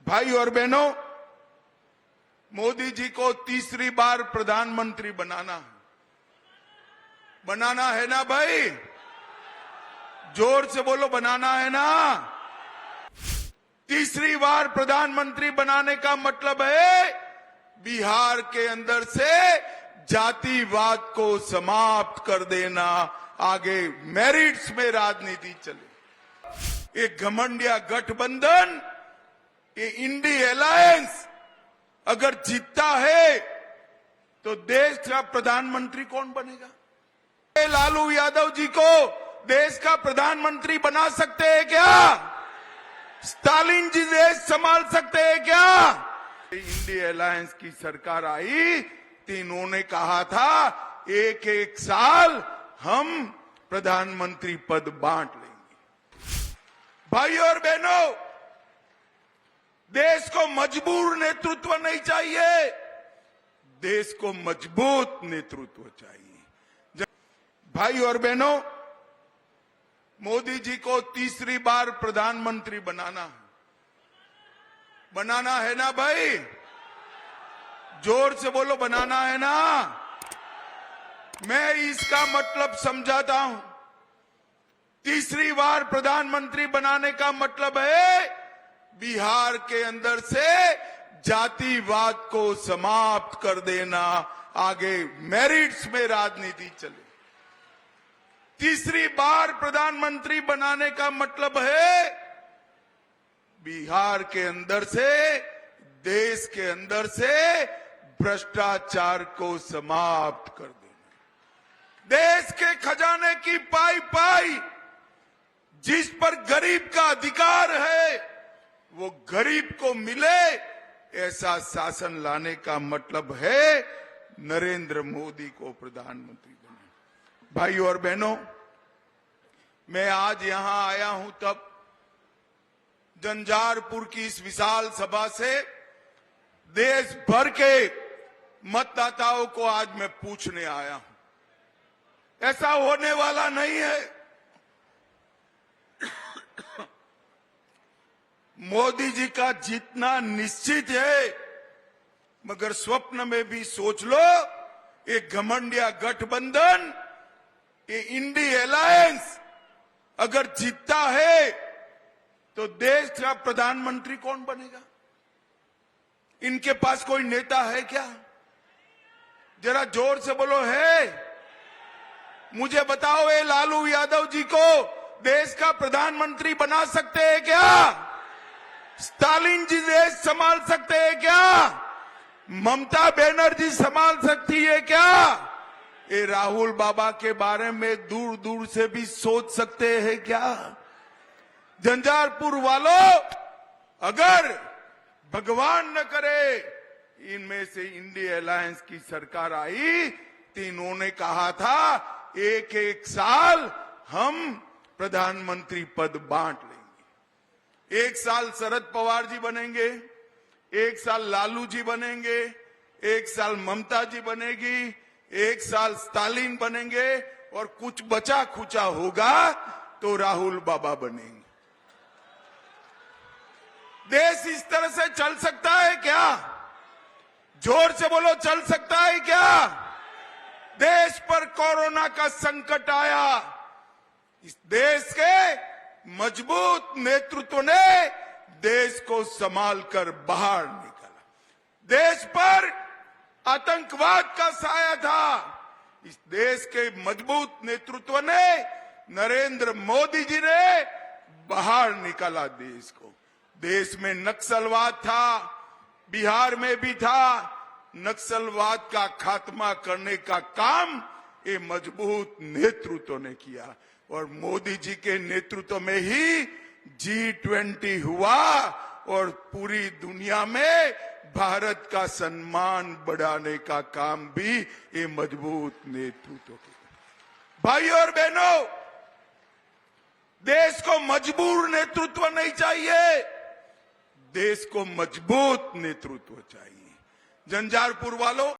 भाई और बहनों, मोदी जी को तीसरी बार प्रधानमंत्री बनाना है ना भाई? जोर से बोलो, बनाना है ना? तीसरी बार प्रधानमंत्री बनाने का मतलब है बिहार के अंदर से जातिवाद को समाप्त कर देना, आगे मेरिट्स में राजनीति चले। ये घमंडिया गठबंधन, ये इंडी अलायंस अगर जीतता है तो देश का प्रधानमंत्री कौन बनेगा? लालू यादव जी को देश का प्रधानमंत्री बना सकते हैं क्या? स्टालिन जी देश संभाल सकते हैं क्या? इंडी अलायंस की सरकार आई तो इन्होंने कहा था एक एक साल हम प्रधानमंत्री पद बांट लेंगे। भाई और बहनों, देश को मजबूर नेतृत्व नहीं चाहिए, देश को मजबूत नेतृत्व चाहिए। भाई और बहनों, मोदी जी को तीसरी बार प्रधानमंत्री बनाना है ना भाई? जोर से बोलो, बनाना है ना? मैं इसका मतलब समझाता हूं। तीसरी बार प्रधानमंत्री बनाने का मतलब है बिहार के अंदर से जातिवाद को समाप्त कर देना, आगे मेरिट्स में राजनीति चले। तीसरी बार प्रधानमंत्री बनाने का मतलब है बिहार के अंदर से, देश के अंदर से भ्रष्टाचार को समाप्त कर देना। देश के खजाने की पाई जिस पर गरीब का अधिकार है वो गरीब को मिले, ऐसा शासन लाने का मतलब है नरेंद्र मोदी को प्रधानमंत्री बनाना। भाई और बहनों, मैं आज यहां आया हूं तब जंजारपुर की इस विशाल सभा से देश भर के मतदाताओं को आज मैं पूछने आया हूं। ऐसा होने वाला नहीं है। मोदी जी का जीतना निश्चित है, मगर स्वप्न में भी सोच लो, ये घमंडिया गठबंधन, ये इंडी अलायंस अगर जीतता है तो देश का प्रधानमंत्री कौन बनेगा? इनके पास कोई नेता है क्या? जरा जोर से बोलो, है? मुझे बताओ, ये लालू यादव जी को देश का प्रधानमंत्री बना सकते हैं क्या? स्टालिन जी देश संभाल सकते हैं क्या? ममता बनर्जी संभाल सकती है क्या? ये राहुल बाबा के बारे में दूर दूर से भी सोच सकते हैं क्या? झंझारपुर वालों, अगर भगवान न करे इनमें से इंडी अलायंस की सरकार आई तो इन्होंने कहा था एक एक साल हम प्रधानमंत्री पद बांट लेंगे। एक साल शरद पवार जी बनेंगे, एक साल लालू जी बनेंगे, एक साल ममता जी बनेगी, एक साल स्टालिन बनेंगे और कुछ बचा खुचा होगा तो राहुल बाबा बनेंगे। देश इस तरह से चल सकता है क्या? जोर से बोलो, चल सकता है क्या? देश पर कोरोना का संकट आया, इस देश के मजबूत नेतृत्व ने देश को संभाल कर बाहर निकाला। देश पर आतंकवाद का साया था, इस देश के मजबूत नेतृत्व ने, नरेंद्र मोदी जी ने बाहर निकाला देश को। देश में नक्सलवाद था, बिहार में भी था। नक्सलवाद का खात्मा करने का काम ये मजबूत नेतृत्व ने किया और मोदी जी के नेतृत्व में ही G20 हुआ और पूरी दुनिया में भारत का सम्मान बढ़ाने का काम भी ये मजबूत नेतृत्व किया। भाई और बहनों, देश को मजबूर नेतृत्व नहीं चाहिए, देश को मजबूत नेतृत्व चाहिए। झंझारपुर वालों,